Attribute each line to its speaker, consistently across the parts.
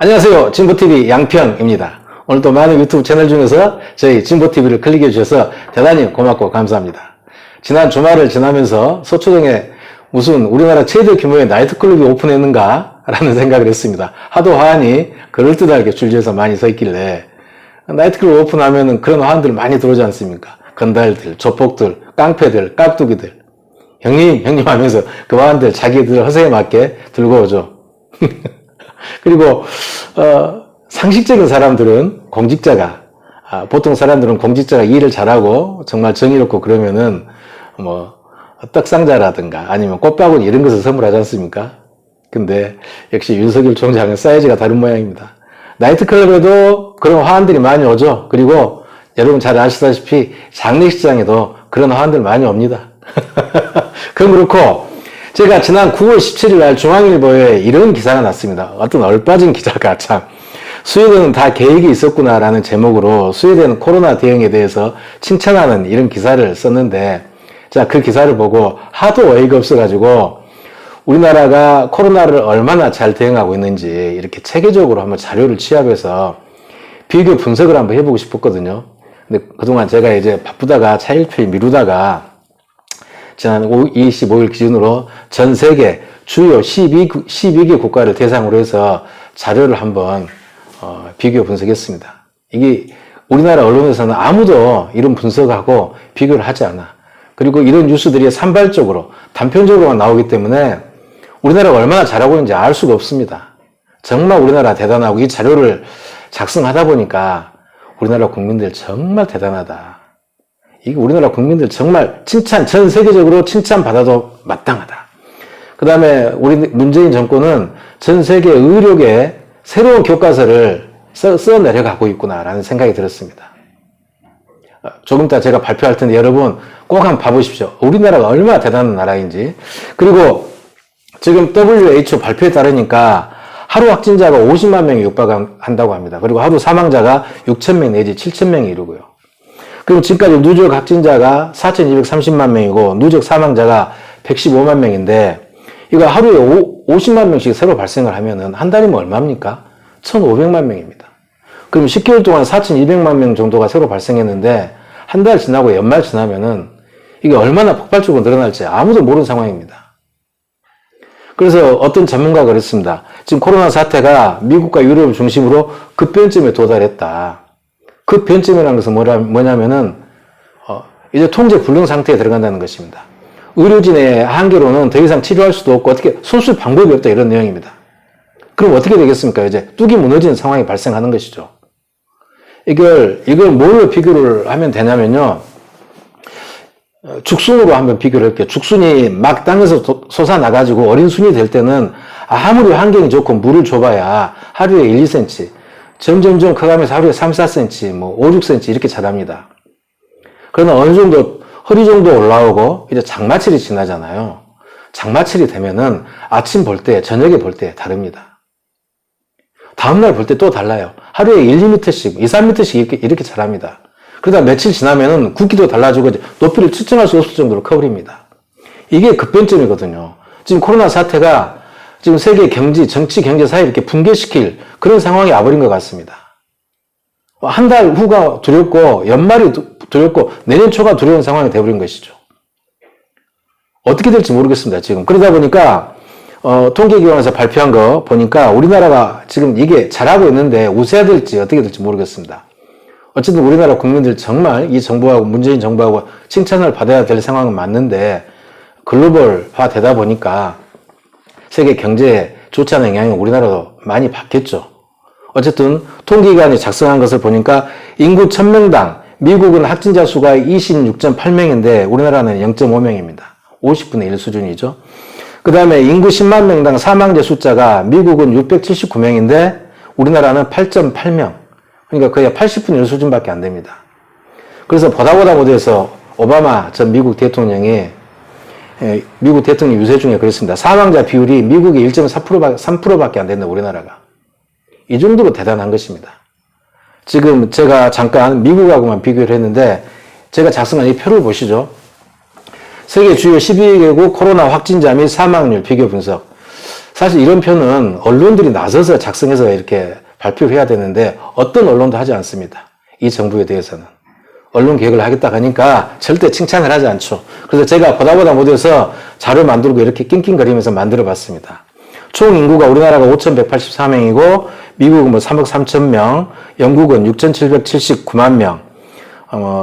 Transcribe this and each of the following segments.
Speaker 1: 안녕하세요. 진보TV 양평입니다. 오늘도 많은 유튜브 채널 중에서 저희 진보TV를 클릭해 주셔서 대단히 고맙고 감사합니다. 지난 주말을 지나면서 서초동에 무슨 우리나라 최대 규모의 나이트클럽이 오픈했는가 라는 생각을 했습니다. 하도 화환이 그럴듯하게 줄지어서 많이 서 있길래 나이트클럽 오픈하면은 그런 화환들 많이 들어오지 않습니까? 건달들, 조폭들, 깡패들, 깍두기들 형님 하면서 그 화환들 자기들 허세에 맞게 들고 오죠. 그리고 상식적인 사람들은 공직자가 보통 사람들은 공직자가 일을 잘하고 정말 정의롭고 그러면은 뭐 떡상자라든가 아니면 꽃바구니 이런 것을 선물하지 않습니까? 근데 역시 윤석열 총장은 사이즈가 다른 모양입니다. 나이트클럽에도 그런 화환들이 많이 오죠. 그리고 여러분 잘 아시다시피 장례식장에도 그런 화환들 많이 옵니다. 그럼 그렇고 제가 지난 9월 17일 날 중앙일보에 이런 기사가 났습니다. 어떤 얼빠진 기자가 참 스웨덴은 다 계획이 있었구나라는 제목으로 스웨덴 코로나 대응에 대해서 칭찬하는 이런 기사를 썼는데 자, 그 기사를 보고 하도 어이가 없어가지고 우리나라가 코로나를 얼마나 잘 대응하고 있는지 이렇게 체계적으로 한번 자료를 취합해서 비교 분석을 한번 해보고 싶었거든요. 근데 그동안 제가 이제 바쁘다가 차일피일 미루다가 지난 25일 기준으로 전 세계 주요 12개 국가를 대상으로 해서 자료를 한번 비교 분석했습니다. 이게 우리나라 언론에서는 아무도 이런 분석하고 비교를 하지 않아. 그리고 이런 뉴스들이 산발적으로 단편적으로만 나오기 때문에 우리나라가 얼마나 잘하고 있는지 알 수가 없습니다. 정말 우리나라 대단하고 이 자료를 작성하다 보니까 우리나라 국민들 정말 대단하다. 이게 우리나라 국민들 정말 칭찬, 전 세계적으로 칭찬받아도 마땅하다. 그 다음에 우리 문재인 정권은 전 세계 의료계 새로운 교과서를 써 내려가고 있구나라는 생각이 들었습니다. 조금 이따 제가 발표할 텐데 여러분 꼭 한번 봐보십시오. 우리나라가 얼마나 대단한 나라인지. 그리고 지금 WHO 발표에 따르니까 하루 확진자가 50만 명이 육박한다고 합니다. 그리고 하루 사망자가 6천 명 내지 7천 명이 이르고요. 그리고 지금까지 누적 확진자가 4,230만 명이고 누적 사망자가 115만 명인데 이거 하루에 50만 명씩 새로 발생을 하면은 한 달이면 얼마입니까? 1,500만 명입니다. 그럼 10개월 동안 4,200만 명 정도가 새로 발생했는데 한 달 지나고 연말 지나면은 이게 얼마나 폭발적으로 늘어날지 아무도 모르는 상황입니다. 그래서 어떤 전문가가 그랬습니다. 지금 코로나 사태가 미국과 유럽을 중심으로 급변점에 도달했다. 급변점이라는 것은 뭐냐면은 이제 통제 불능 상태에 들어간다는 것입니다. 의료진의 한계로는 더 이상 치료할 수도 없고 어떻게 손쓸 방법이 없다 이런 내용입니다. 그럼 어떻게 되겠습니까? 이제 뚝이 무너지는 상황이 발생하는 것이죠. 이걸 뭘로 비교를 하면 되냐면요. 죽순으로 한번 비교를 할게요. 죽순이 막 땅에서 솟아나가지고 어린 순이 될 때는 아무리 환경이 좋고 물을 줘봐야 하루에 1, 2cm 점점점 커가면서 하루에 3, 4cm, 뭐 5, 6cm 이렇게 자랍니다. 그러나 어느 정도 허리 정도 올라오고 이제 장마철이 지나잖아요. 장마철이 되면은 아침 볼 때, 저녁에 볼 때 다릅니다. 다음날 볼 때 또 달라요. 하루에 1, 2m씩, 2, 3m씩 이렇게 자랍니다. 그러다 며칠 지나면은 굵기도 달라지고 이제 높이를 측정할 수 없을 정도로 커버립니다. 이게 급변점이거든요. 지금 코로나 사태가 지금 세계 경제, 정치, 경제, 사회 이렇게 붕괴시킬 그런 상황이 와버린 것 같습니다. 한 달 후가 두렵고 연말이 두렵고 내년 초가 두려운 상황이 되어버린 것이죠. 어떻게 될지 모르겠습니다. 지금 그러다 보니까 통계기관에서 발표한 거 보니까 우리나라가 지금 이게 잘하고 있는데 우세해야 될지 어떻게 될지 모르겠습니다. 어쨌든 우리나라 국민들 정말 이 정부하고 문재인 정부하고 칭찬을 받아야 될 상황은 맞는데 글로벌화 되다 보니까 세계 경제에 좋지 않은 영향이 우리나라도 많이 받겠죠. 어쨌든 통계기관이 작성한 것을 보니까 인구 1000명당 미국은 확진자 수가 26.8명인데 우리나라는 0.5명입니다. 50분의 1 수준이죠. 그 다음에 인구 10만 명당 사망자 숫자가 미국은 679명인데 우리나라는 8.8명. 그러니까 거의 80분의 1 수준밖에 안 됩니다. 그래서 보다 못해서 오바마 전 미국 대통령 유세 중에 그랬습니다. 사망자 비율이 미국의 1.3%밖에 안 된다, 우리나라가. 이 정도로 대단한 것입니다. 지금 제가 잠깐 미국하고만 비교를 했는데 제가 작성한 이 표를 보시죠. 세계 주요 12개국 코로나 확진자 및 사망률 비교 분석. 사실 이런 표는 언론들이 나서서 작성해서 이렇게 발표를 해야 되는데 어떤 언론도 하지 않습니다. 이 정부에 대해서는. 언론 개혁을 하겠다 하니까 절대 칭찬을 하지 않죠. 그래서 제가 보다 못해서 자료 만들고 이렇게 낑낑거리면서 만들어 봤습니다. 총 인구가 우리나라가 5,184명이고 미국은 뭐 3억 3천 명, 영국은 6,779만 명,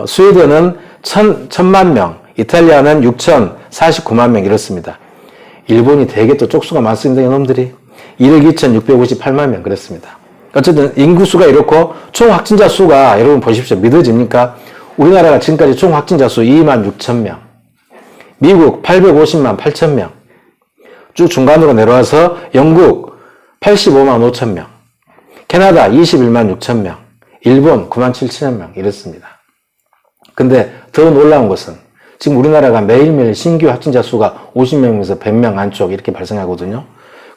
Speaker 1: 스웨덴은 1,000만 명, 이탈리아는 6,049만 명 이렇습니다. 일본이 되게 또 쪽수가 많습니다. 이놈들이 1억 2,658만 명 그렇습니다. 어쨌든 인구수가 이렇고 총 확진자 수가 여러분 보십시오. 믿어집니까? 우리나라가 지금까지 총 확진자 수 2만 6천 명, 미국 850만 8천 명, 쭉 중간으로 내려와서 영국 85만 5천 명, 캐나다 21만 6천 명, 일본 9만 7천 명 이렇습니다. 근데 더 놀라운 것은 지금 우리나라가 매일매일 신규 확진자 수가 50명에서 100명 안쪽 이렇게 발생하거든요.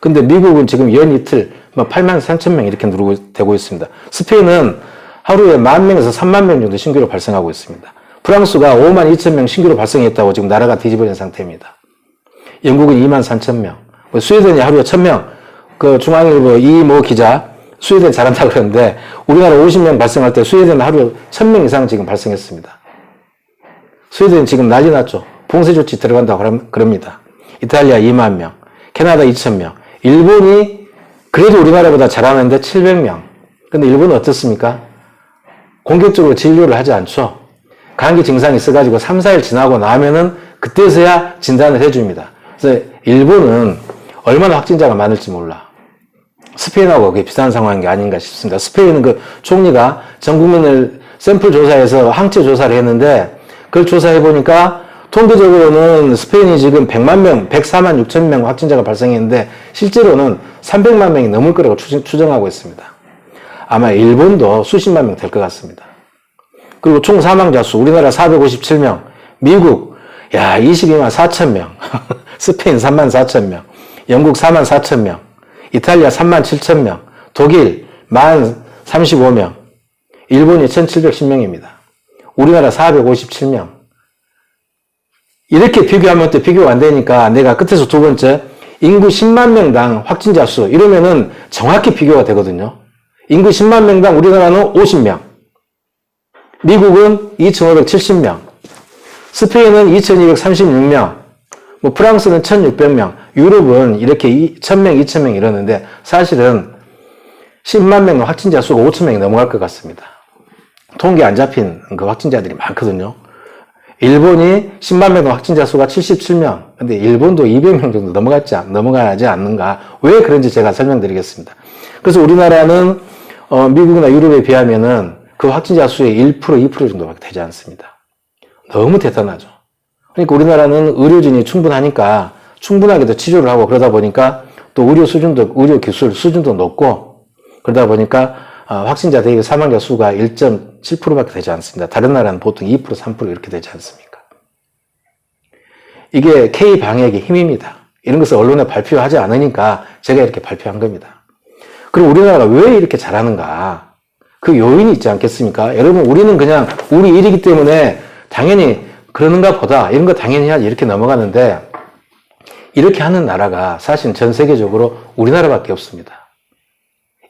Speaker 1: 근데 미국은 지금 연 이틀 8만 3천 명 이렇게 누르고 되고 있습니다. 스페인은 하루에 10,000명에서 30,000명 정도 신규로 발생하고 있습니다. 프랑스가 5만 2천 명 신규로 발생했다고 지금 나라가 뒤집어진 상태입니다. 영국은 2만 3천 명, 스웨덴이 하루에 1,000명, 그 중앙일보 이모 기자, 스웨덴 잘한다 그러는데 우리나라 50명 발생할 때 스웨덴은 하루에 1,000명 이상 지금 발생했습니다. 스웨덴 지금 난리 났죠. 봉쇄 조치 들어간다고 그럽니다. 이탈리아 2만 명, 캐나다 2,000명, 일본이 그래도 우리나라보다 잘하는데 700명. 근데 일본은 어떻습니까? 공격적으로 진료를 하지 않죠. 감기 증상이 있어가지고 3, 4일 지나고 나면은 그때서야 진단을 해줍니다. 그래서 일본은 얼마나 확진자가 많을지 몰라. 스페인하고 그게 비슷한 상황인 게 아닌가 싶습니다. 스페인은 그 총리가 전 국민을 샘플 조사해서 항체 조사를 했는데 그걸 조사해보니까 통계적으로는 스페인이 지금 100만 명, 104만 6천 명 확진자가 발생했는데 실제로는 300만 명이 넘을 거라고 추정하고 있습니다. 아마 일본도 수십만 명 될 것 같습니다. 그리고 총 사망자 수 우리나라 457명, 미국 22만 4천 명, 스페인 3만 4천 명, 영국 4만 4천 명, 이탈리아 3만 7천 명, 독일 1만 35명, 일본이 1,710명입니다. 우리나라 457명. 이렇게 비교하면 또 비교가 안 되니까 내가 끝에서 두 번째 인구 10만 명당 확진자 수 이러면은 정확히 비교가 되거든요. 인구 10만 명당 우리나라는 50명, 미국은 2,570명, 스페인은 2,236명, 프랑스는 1,600명, 유럽은 이렇게 1,000명, 2,000명 이러는데 사실은 10만 명 확진자 수가 5,000명이 넘어갈 것 같습니다. 통계 안 잡힌 그 확진자들이 많거든요. 일본이 10만 명 확진자 수가 77명. 근데 일본도 200명 정도 넘어가지 않는가. 왜 그런지 제가 설명드리겠습니다. 그래서 우리나라는 미국이나 유럽에 비하면은 그 확진자 수의 1%, 2% 정도밖에 되지 않습니다. 너무 대단하죠. 그러니까 우리나라는 의료진이 충분하니까 충분하게도 치료를 하고 그러다 보니까 또 의료 기술 수준도 높고 그러다 보니까 확진자 대비 사망자 수가 1.7%밖에 되지 않습니다. 다른 나라는 보통 2%, 3% 이렇게 되지 않습니까? 이게 K방역의 힘입니다. 이런 것을 언론에 발표하지 않으니까 제가 이렇게 발표한 겁니다. 그럼 우리나라가 왜 이렇게 잘하는가? 그 요인이 있지 않겠습니까? 여러분, 우리는 그냥 우리 일이기 때문에 당연히 그러는가 보다, 이런 거 당연히 해야지 이렇게 넘어가는데 이렇게 하는 나라가 사실 전 세계적으로 우리나라밖에 없습니다.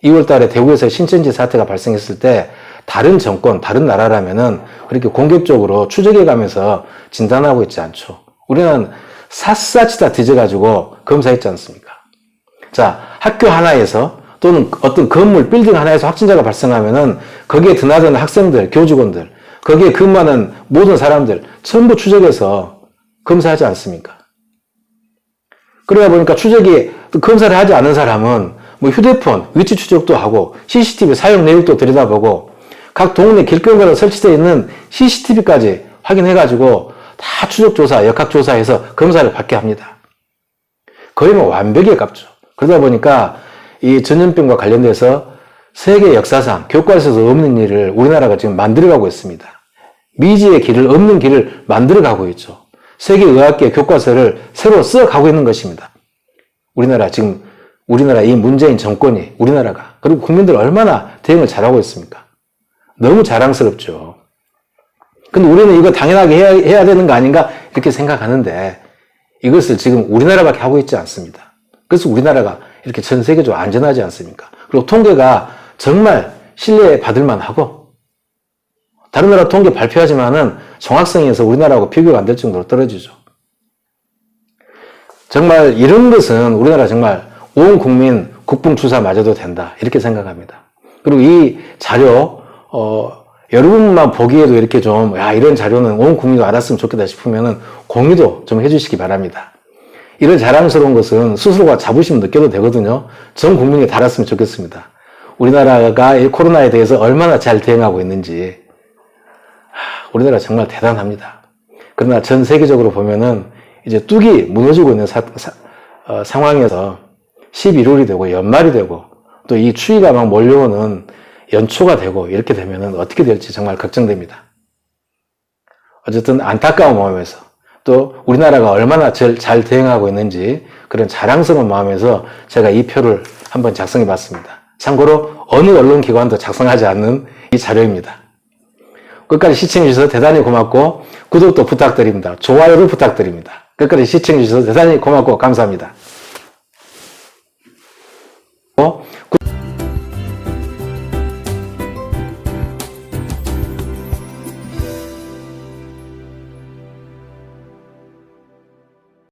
Speaker 1: 2월 달에 대구에서 신천지 사태가 발생했을 때 다른 정권, 다른 나라라면은 그렇게 공격적으로 추적해 가면서 진단하고 있지 않죠. 우리는 샅샅이 다 뒤져가지고 검사했지 않습니까? 자, 학교 하나에서 또는 어떤 건물, 빌딩 하나에서 확진자가 발생하면은 거기에 드나드는 학생들, 교직원들, 거기에 근무하는 모든 사람들 전부 추적해서 검사하지 않습니까? 그러다 보니까 검사를 하지 않은 사람은 휴대폰 위치 추적도 하고 CCTV 사용 내역도 들여다보고 각 동네 길거리마다 설치되어 있는 CCTV까지 확인해가지고 다 추적조사, 역학조사해서 검사를 받게 합니다. 거의 완벽에 가깝죠. 그러다 보니까 이 전염병과 관련돼서 세계 역사상 교과서에서 없는 일을 우리나라가 지금 만들어가고 있습니다. 미지의 길을, 없는 길을 만들어가고 있죠. 세계의학계 교과서를 새로 써가고 있는 것입니다. 우리나라 이 문재인 정권이 우리나라가 그리고 국민들 얼마나 대응을 잘하고 있습니까? 너무 자랑스럽죠. 근데 우리는 이거 당연하게 해야 되는 거 아닌가 이렇게 생각하는데 이것을 지금 우리나라밖에 하고 있지 않습니다. 그래서 우리나라가 이렇게 전 세계적으로 안전하지 않습니까? 그리고 통계가 정말 신뢰받을 만하고, 다른 나라 통계 발표하지만은 정확성에서 우리나라하고 비교가 안 될 정도로 떨어지죠. 정말 이런 것은 우리나라 정말 온 국민 국뽕주사 맞아도 된다, 이렇게 생각합니다. 그리고 이 자료, 여러분만 보기에도 이렇게 좀, 이런 자료는 온 국민도 알았으면 좋겠다 싶으면은 공유도 좀 해주시기 바랍니다. 이런 자랑스러운 것은 스스로가 자부심 느껴도 되거든요. 전 국민이 다 알았으면 좋겠습니다. 우리나라가 이 코로나에 대해서 얼마나 잘 대응하고 있는지. 우리나라 정말 대단합니다. 그러나 전 세계적으로 보면은 이제 뚝이 무너지고 있는 상황에서 11월이 되고 연말이 되고 또 이 추위가 막 몰려오는 연초가 되고 이렇게 되면은 어떻게 될지 정말 걱정됩니다. 어쨌든 안타까운 마음에서 또 우리나라가 얼마나 잘 대응하고 있는지 그런 자랑스러운 마음에서 제가 이 표를 한번 작성해 봤습니다. 참고로 어느 언론기관도 작성하지 않는 이 자료입니다. 끝까지 시청해 주셔서 대단히 고맙고 구독도 부탁드립니다. 좋아요도 부탁드립니다. 끝까지 시청해 주셔서 대단히 고맙고 감사합니다.